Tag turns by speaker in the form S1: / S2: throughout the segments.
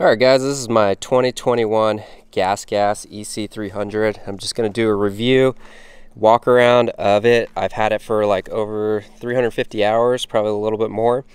S1: Alright guys, this is my 2021 GasGas EC300. I'm just going to do a review, walk around of it. I've had it for like over 350 hours, probably a little bit more,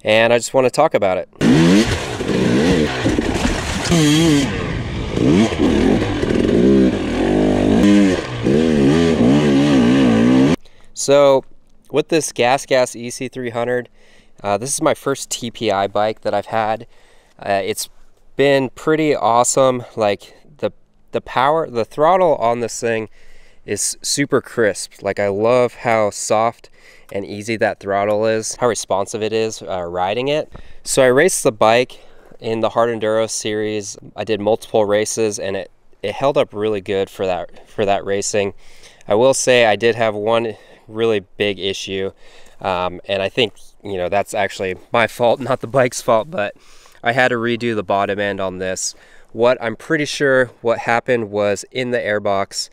S1: and I just want to talk about it. So with this GasGas EC300, this is my first TPI bike that I've had. It's been pretty awesome. Like the power, the throttle on this thing is super crisp. Like I love how soft and easy that throttle is, how responsive it is riding it. So I raced the bike in the Hard Enduro series. I did multiple races and it held up really good for that racing. I will say I did have one really big issue, and I think, you know, that's actually my fault, not the bike's fault, but I had to redo the bottom end on this. What I'm pretty sure what happened was in the airbox,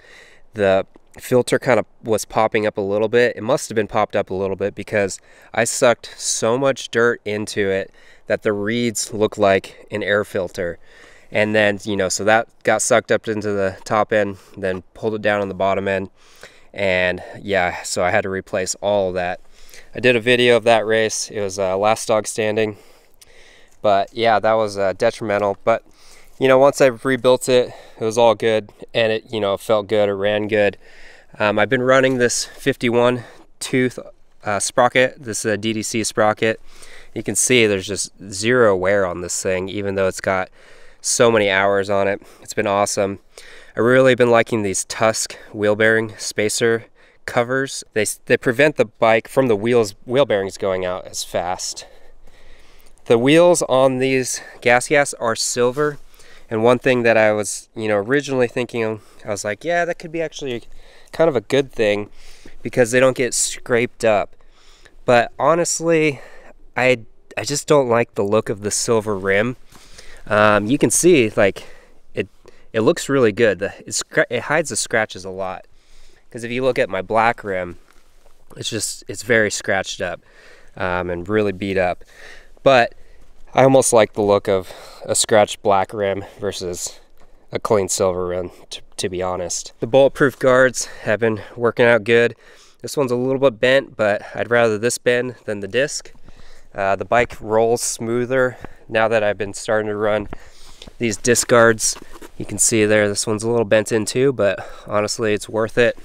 S1: the filter kind of was popping up a little bit. It must have been popped up a little bit because I sucked so much dirt into it that the reeds look like an air filter. And then, you know, so that got sucked up into the top end, then pulled it down on the bottom end. And yeah, so I had to replace all of that. I did a video of that race. It was last dog standing. But yeah, that was detrimental. But you know, once I rebuilt it, it was all good, and it, you know, felt good, it ran good. I've been running this 51 tooth sprocket, this DDC sprocket. You can see there's just zero wear on this thing, even though it's got so many hours on it. It's been awesome. I really been liking these Tusk wheel bearing spacer covers. They prevent the bike from the wheel bearings going out as fast. The wheels on these GasGas are silver, and one thing that I was, you know, originally thinking of, I was like, yeah, that could be actually kind of a good thing because they don't get scraped up. But honestly, I just don't like the look of the silver rim. You can see, like, it looks really good. It hides the scratches a lot. Because if you look at my black rim, it's very scratched up and really beat up. But I almost like the look of a scratched black rim versus a clean silver rim, to be honest. The bulletproof guards have been working out good. This one's a little bit bent, but I'd rather this bend than the disc. The bike rolls smoother now that I've been starting to run these disc guards. You can see there, this one's a little bent in too, but honestly, it's worth it.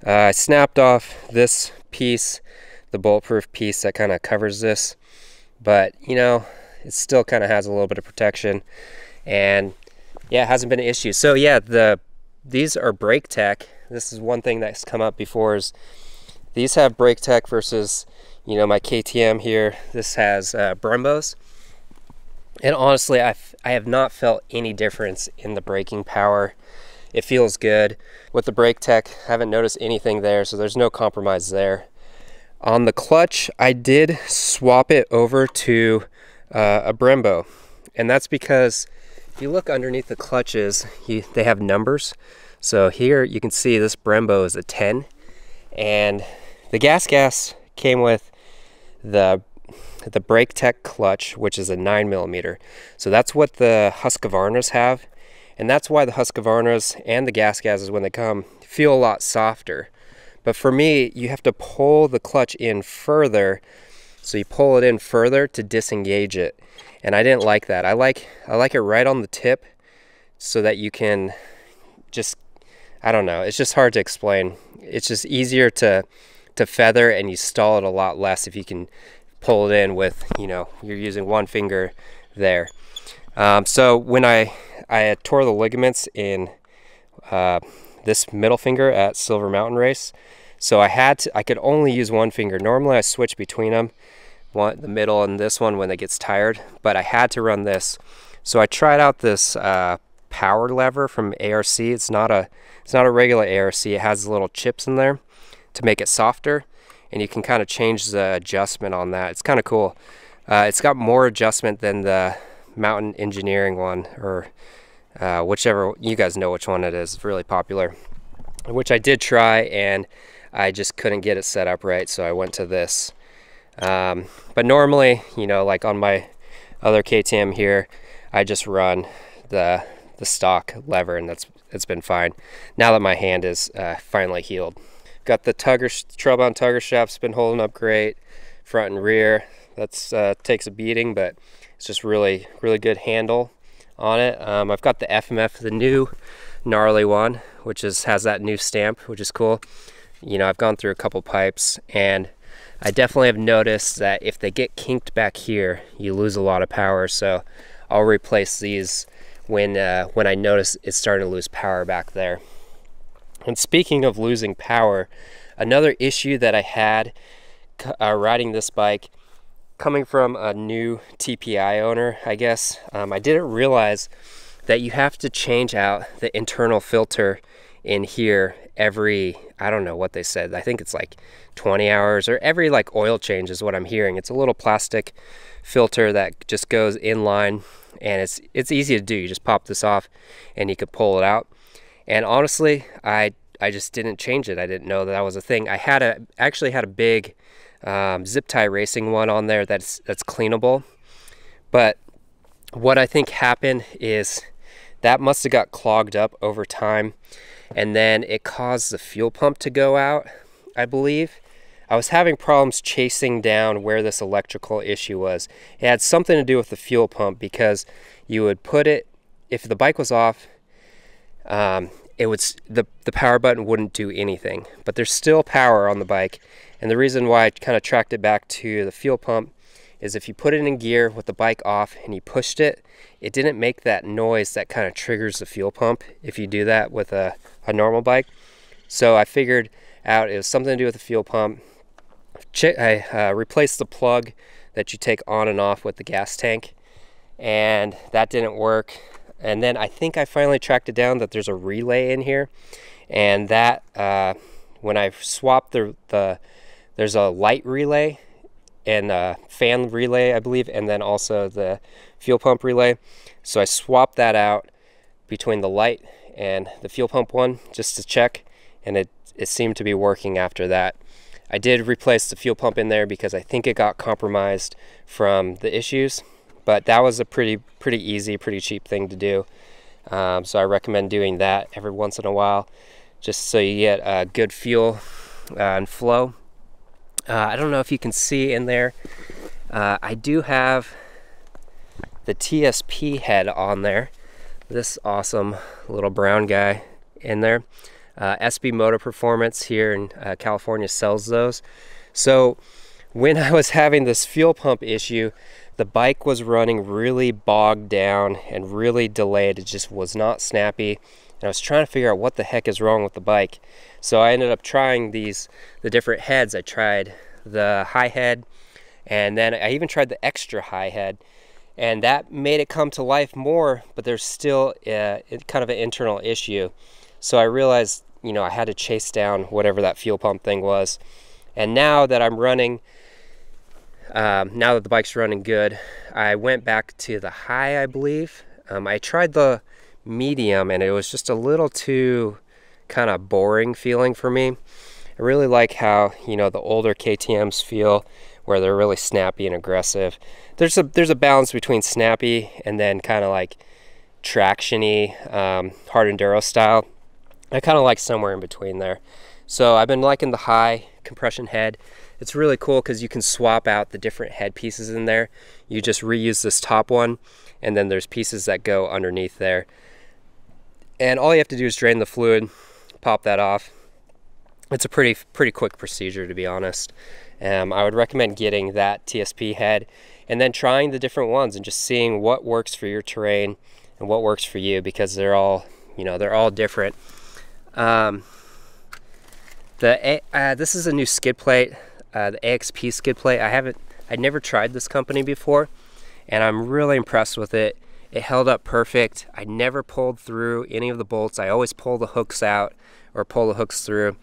S1: I snapped off this piece, the bulletproof piece that kind of covers this, but you know, it still kind of has a little bit of protection, and yeah, it hasn't been an issue. So yeah, these are braketech. This is one thing that's come up before, is these have braketech versus, you know, my KTM here. This has Brembos, and honestly, I have not felt any difference in the braking power. It feels good. With the braketech, I haven't noticed anything there, so there's no compromise there. On the clutch, I did swap it over to a Brembo, and that's because if you look underneath the clutches, they have numbers. So here you can see this Brembo is a 10, and the GasGas came with the braketech clutch, which is a 9mm. So that's what the Husqvarnas have, and that's why the Husqvarnas and the GasGas, when they come, feel a lot softer. But for me, you have to pull the clutch in further. So you pull it in further to disengage it. And I didn't like that. I like it right on the tip so that you can just, I don't know, it's just hard to explain. It's just easier to feather, and you stall it a lot less if you can pull it in with, you know, you're using one finger there. So when I tore the ligaments in this middle finger at Silver Mountain Race, so I could only use one finger. Normally I switch between them, the middle and this one when it gets tired, but I had to run this. So I tried out this power lever from ARC. It's not a regular ARC. It has little chips in there to make it softer, and you can kind of change the adjustment on that. It's kind of cool. It's got more adjustment than the Mountain Engineering one, or whichever, you guys know which one it is. It's really popular, which I did try, and I just couldn't get it set up right, so I went to this. But normally, you know, like on my other KTM here, I just run the stock lever, and it's been fine now that my hand is finally healed. Got the Trailbound Tugger straps, been holding up great, front and rear. That's takes a beating, but it's just really good handle on it. I've got the FMF, the new gnarly one, which has that new stamp, which is cool. You know, I've gone through a couple pipes, and I definitely have noticed that if they get kinked back here, you lose a lot of power. So I'll replace these when I notice it's starting to lose power back there. And speaking of losing power, another issue that I had riding this bike, coming from a new TPI owner, I guess, I didn't realize that you have to change out the internal filter in here every, I don't know what they said, I think it's like 20 hours, or every like oil change is what I'm hearing. It's a little plastic filter that just goes in line, and it's easy to do. You just pop this off and you could pull it out. And honestly, I just didn't change it. I didn't know that was a thing. I actually had a big zip tie racing one on there that's cleanable, but what I think happened is that must have got clogged up over time, and then it caused the fuel pump to go out, I believe. I was having problems chasing down where this electrical issue was. It had something to do with the fuel pump, because you would put it, if the bike was off, it would, the power button wouldn't do anything, but there's still power on the bike. And the reason why I kind of tracked it back to the fuel pump is if you put it in gear with the bike off and you pushed it, it didn't make that noise that kind of triggers the fuel pump if you do that with a normal bike. So I figured out it was something to do with the fuel pump. I replaced the plug that you take on and off with the gas tank, and that didn't work. And then I think I finally tracked it down that there's a relay in here, and that when I swapped there's a light relay and a fan relay, I believe, and then also the fuel pump relay. So I swapped that out between the light and the fuel pump one just to check, and it seemed to be working after that. I did replace the fuel pump in there because I think it got compromised from the issues, but that was a pretty easy, pretty cheap thing to do. So I recommend doing that every once in a while, just so you get good fuel and flow. I don't know if you can see in there, I do have the TSP head on there, this awesome little brown guy in there. SB Motor Performance here in California sells those. So when I was having this fuel pump issue, the bike was running really bogged down and really delayed. It just was not snappy, and I was trying to figure out what the heck is wrong with the bike. So I ended up trying the different heads. I tried the high head, and then I even tried the extra high head, and that made it come to life more, but there's still kind of an internal issue. So I realized, you know, I had to chase down whatever that fuel pump thing was. And now that I'm running, now that the bike's running good, I went back to the high, I believe. I tried the medium, and it was just a little too kind of boring feeling for me. I really like how, you know, the older KTMs feel, where they're really snappy and aggressive. There's a balance between snappy and then kind of like traction-y, hard enduro style. I kind of like somewhere in between there. So I've been liking the high compression head. It's really cool because you can swap out the different head pieces in there. You just reuse this top one, and then there's pieces that go underneath there. And all you have to do is drain the fluid, pop that off. It's a pretty quick procedure, to be honest. I would recommend getting that TSP head and then trying the different ones and just seeing what works for your terrain and what works for you, because they're all, you know, they're all different. This is a new skid plate, the AXP Skid Plate. I'd never tried this company before, and I'm really impressed with it. It held up perfect. I never pulled through any of the bolts. I always pull the hooks out or pull the hooks through.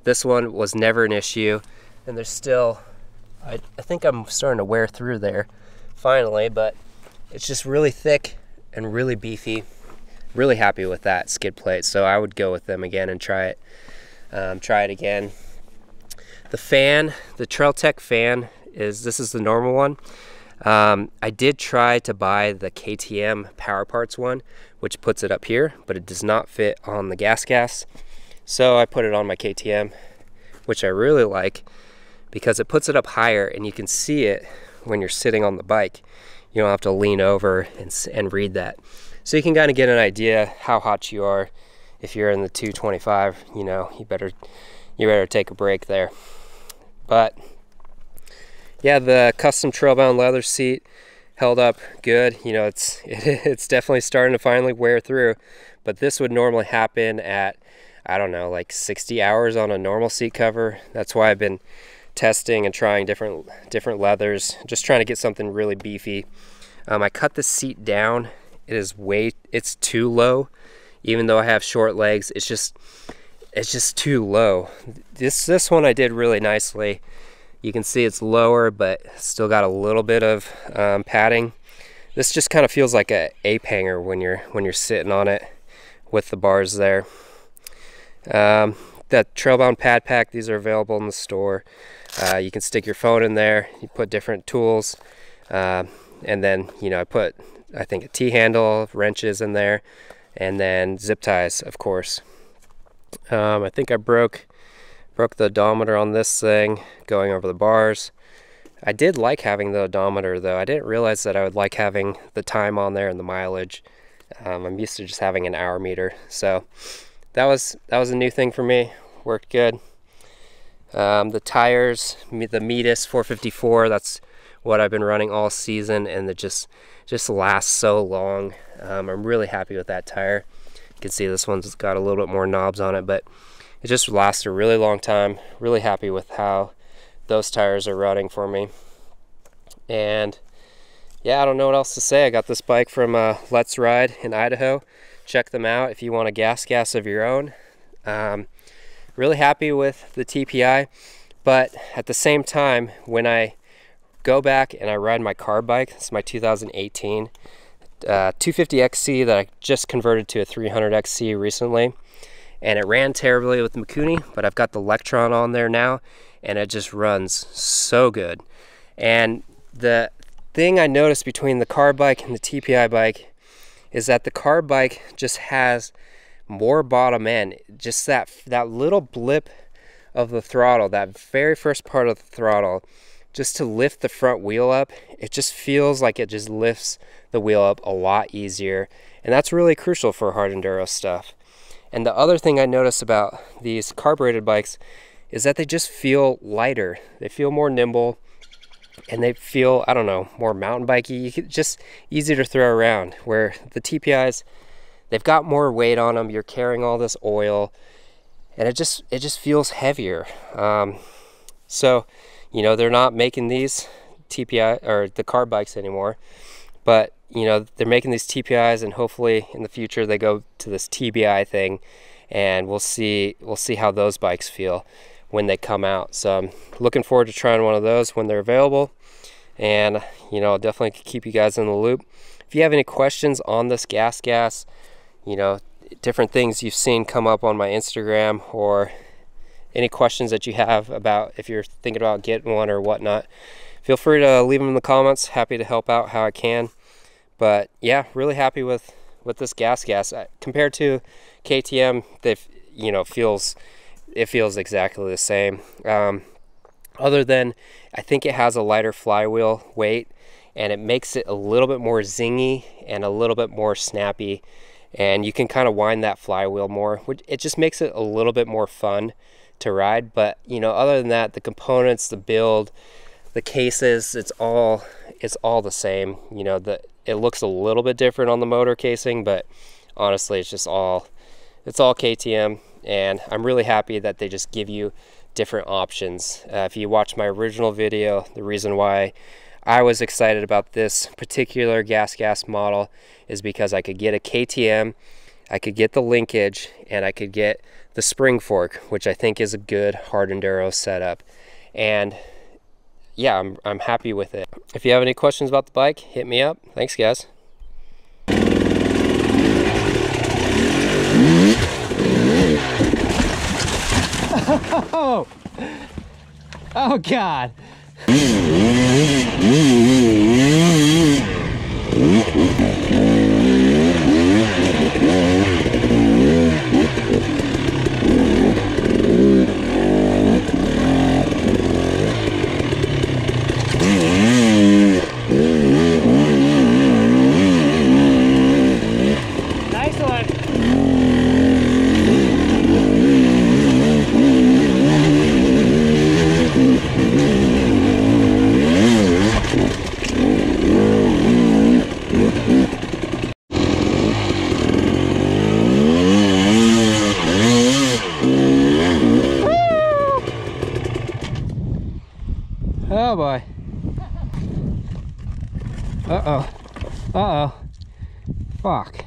S1: This one was never an issue, and there's still, I think I'm starting to wear through there finally, but it's just really thick and really beefy. Really happy with that skid plate, so I would go with them again and try it again. The fan, the TrailTech Fan, this is the normal one. I did try to buy the KTM Power Parts one, which puts it up here, but it does not fit on the GasGas. So I put it on my KTM, which I really like because it puts it up higher and you can see it when you're sitting on the bike. You don't have to lean over and read that. So you can kind of get an idea how hot you are. If you're in the 225, you know, you better take a break there. But yeah, the custom Trailbound leather seat held up good. You know, it's definitely starting to finally wear through, but this would normally happen at, I don't know, like 60 hours on a normal seat cover. That's why I've been testing and trying different leathers, just trying to get something really beefy. I cut the seat down. It's too low. Even though I have short legs, it's just too low. This one I did really nicely. You can see it's lower, but still got a little bit of padding. This just kind of feels like a ape hanger when you're sitting on it with the bars there. That Trailbound Pad Pack, these are available in the store. You can stick your phone in there. You put different tools, and then, you know, I think a T-handle, wrenches in there, and then zip ties, of course. I think I broke the odometer on this thing going over the bars. I did like having the odometer though. I didn't realize that I would like having the time on there and the mileage. I'm used to just having an hour meter, so that was a new thing for me. Worked good. The tires, the Metis 454, that's what I've been running all season, and it just lasts so long. I'm really happy with that tire. You can see this one's got a little bit more knobs on it, but it just lasts a really long time. Really happy with how those tires are running for me. And yeah, I don't know what else to say. I got this bike from Let's Ride in Idaho. Check them out if you want a gas of your own. Really happy with the TPI, but at the same time, when I go back and I ride my carb bike, it's my 2018 250XC that I just converted to a 300XC recently, and it ran terribly with Mikuni, but I've got the Electron on there now, and it just runs so good. And the thing I noticed between the carb bike and the TPI bike is that the carb bike just has more bottom end, just that little blip of the throttle, that very first part of the throttle, just to lift the front wheel up. It just feels like it just lifts the wheel up a lot easier, and that's really crucial for hard enduro stuff. And the other thing I notice about these carbureted bikes is that they just feel lighter. They feel more nimble, and they feel, I don't know, more mountain bikey. Just easy to throw around, where the TPIs, they've got more weight on them. You're carrying all this oil, and it just feels heavier. So, you know, they're not making these TPI or the carb bikes anymore, but you know, they're making these TPIs, and hopefully in the future they go to this TBI thing, and we'll see how those bikes feel when they come out. So I'm looking forward to trying one of those when they're available, and you know, I'll definitely keep you guys in the loop. If you have any questions on this GasGas, you know, different things you've seen come up on my Instagram, or any questions that you have about if you're thinking about getting one or whatnot, feel free to leave them in the comments. Happy to help out how I can. But yeah, really happy with this GasGas. Compared to KTM, you know, it feels exactly the same. Other than, I think it has a lighter flywheel weight, and it makes it a little bit more zingy and a little bit more snappy, and you can kind of wind that flywheel more, which it just makes it a little bit more fun to ride. But you know, other than that, the components, the build, the cases, it's all the same. You know, it looks a little bit different on the motor casing, but honestly, it's all KTM, and I'm really happy that they just give you different options. If you watch my original video, the reason why I was excited about this particular GasGas model is because I could get a KTM, I could get the linkage, and I could get the spring fork, which I think is a good hard enduro setup. And yeah, I'm happy with it. If you have any questions about the bike, hit me up. Thanks, guys.
S2: Oh God.
S1: Fuck.